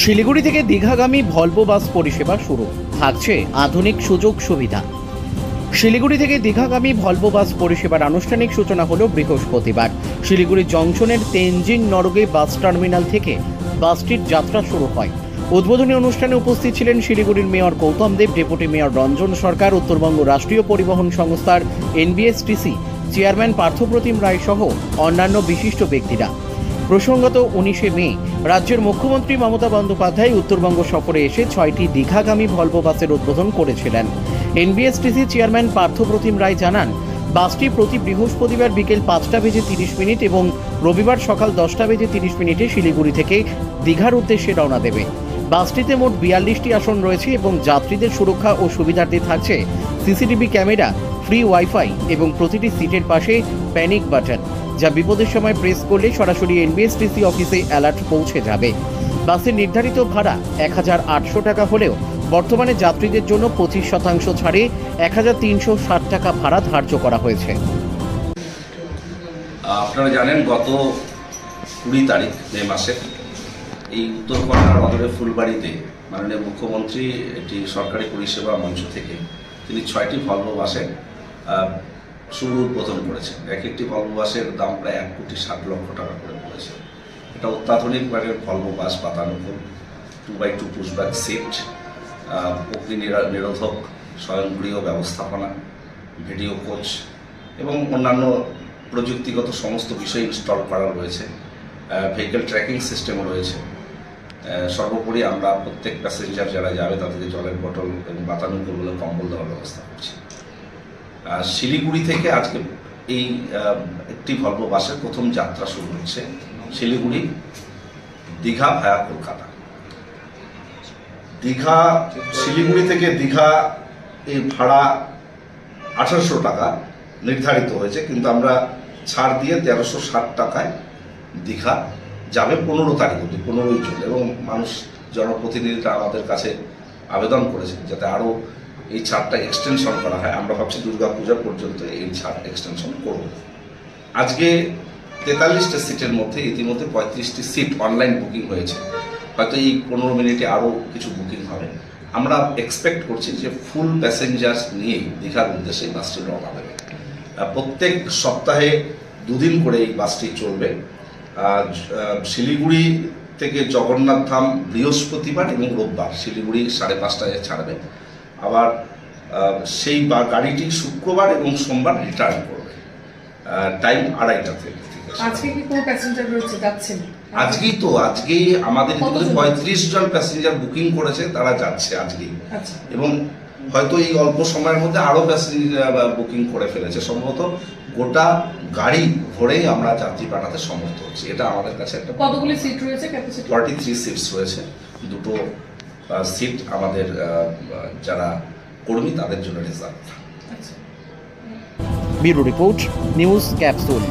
শিলিগুড়ি থেকে দীঘাগামী Volvo bus পরিষেবা শুরু, থাকছে আধুনিক সুযোগ সুবিধা। শিলিগুড়ি থেকে দীঘাগামী ভলভো বাস পরিষেবার আনুষ্ঠানিক সূচনা হলো বৃহস্পতিবার। শিলিগুড়ি জংশনের তেনজিং নরগে বাস টার্মিনাল থেকে বাসটির যাত্রা শুরু হয়। উদ্বোধনী অনুষ্ঠানে উপস্থিত ছিলেন শিলিগুড়ির মেয়র গৌতম দেব, ডেপুটি মেয়র রঞ্জন সরকার, উত্তরবঙ্গ রাষ্ট্রীয় পরিবহন সংস্থার NBSTC চেয়ারম্যান পার্থপ্রতিম রায় সহ অন্যান্য বিশিষ্ট ব্যক্তিরা। প্রসঙ্গত 19শে মে রাজ্যের মুখ্যমন্ত্রী মমতা বন্দ্যোপাধ্যায় উত্তরবঙ্গ সফরে এসে 6টি দীঘাগামী ভলভো বাসের উদ্বোধন করেছিলেন। NBSTC চেয়ারম্যান পার্থপ্রতিম রায় জানান, বাসটি প্রতি বৃহস্পতিবার বিকেল 5:30 এবং রবিবার সকাল 10:30 শিলিগুড়ি থেকে দীঘার উদ্দেশ্যে রওনা দেবে। বাসটিতে মোট 42টি আসন রয়েছে এবং যাত্রীদের সুরক্ষা ও সুবিধার্থে থাকছে CCTV ক্যামেরা, ফ্রি ওয়াইফাই এবং প্রতিটি সিটের পাশে প্যানিক বাটন, যা বিপদের সময় প্রেস করলে সরাসরি NBSTC অফিসে অ্যালার্ট পৌঁছে যাবে। বাসের নির্ধারিত ভাড়া 1800 টাকা হলেও বর্তমানে যাত্রীদের জন্য 25% ছাড়ে 1360 টাকা ভাড়া ধার্য করা হয়েছে। আপনারা জানেন, গত 20 তারিখ মে মাসে এই উত্তরবঙ্গের অদূরে ফুলবাড়িতে মাননীয় মুখ্যমন্ত্রী একটি সরকারি পরিষেবা মঞ্চ থেকে তিনি 6টি ভলভো বাসের শুরু উদ্বোধন করেছেন। একটি ভলভো বাসের দাম প্রায় 1,60,00,000 টাকা করে পড়েছে। এটা অত্যাধুনিক মানের ভলভো বাস, বাতানুকূল, 2x2 পুশব্যাক সিট, অগ্নি নিরোধক স্বয়ংক্রিয় ব্যবস্থাপনা, ভিডিও কোচ এবং অন্যান্য প্রযুক্তিগত সমস্ত বিষয় ইনস্টল করা রয়েছে। ভেহিকেল ট্র্যাকিং সিস্টেমও রয়েছে। সর্বোপরি আমরা প্রত্যেক প্যাসেঞ্জার যারা যাবে তাদেরকে জলের বটল এবং বাতানুকূল কম্বল দেওয়ার ব্যবস্থা করছি। শিলিগুড়ি থেকে আজকে এই একটি ভলভো বাসের প্রথম যাত্রা শুরু হচ্ছে শিলিগুড়ি দীঘা ভায়া কলকাতা। শিলিগুড়ি থেকে দীঘা এই ভাড়া 1800 টাকা নির্ধারিত হয়েছে, কিন্তু আমরা ছাড় দিয়ে 1360 টাকায় দীঘা যাবে 15 তারিখ অবধি, 15ই জুন। এবং মানুষ, জনপ্রতিনিধিরা আমাদের কাছে আবেদন করেছে যাতে আরও এই ছাড়টা এক্সটেনশন করা হয়। আমরা ভাবছি দুর্গাপূজা পর্যন্ত এই ছাড় এক্সটেনশন করব। আজকে 43টা সিটের মধ্যে ইতিমধ্যে 35টি সিট অনলাইন বুকিং হয়েছে। হয়তো এই 15 মিনিটে আরও কিছু বুকিং হবে। আমরা এক্সপেক্ট করছি যে ফুল প্যাসেঞ্জার নিয়ে দীঘার উদ্দেশ্যে বাসটি রওনা দেবে। প্রত্যেক সপ্তাহে 2 দিন করে এই বাসটি চলবে। শিলিগুড়ি থেকে জগন্নাথ ধাম বৃহস্পতিবার এবং রোববার শিলিগুড়ি 5:30টায় ছাড়বে। আবার সেই গাড়িটি শুক্রবার এবং সোমবার রিটার্ন করবে। টাইম 2:30টা থেকে। আজকে কি কোনো প্যাসেঞ্জার রয়েছে যাচ্ছেন? আজকেই আমাদের 35 জন প্যাসেঞ্জার বুকিং করেছে, তারা যাচ্ছে আজকেই। এবং হয়তো এই অল্প সময়ের মধ্যে আরো প্যাসেঞ্জার বুকিং করে ফেলেছে। সম্ভবত গোটা গাড়ি ভরেই আমরা যাত্রী পাঠাতে সমর্থ হচ্ছি। এটা আমাদের কাছে একটা। কতগুলি সিট রয়েছে? ক্যাপাসিটি 43 সিটস রয়েছে। 2টো সিট আমাদের যারা কর্মী তাদের জন্য reserve. Bureau report, news capsule.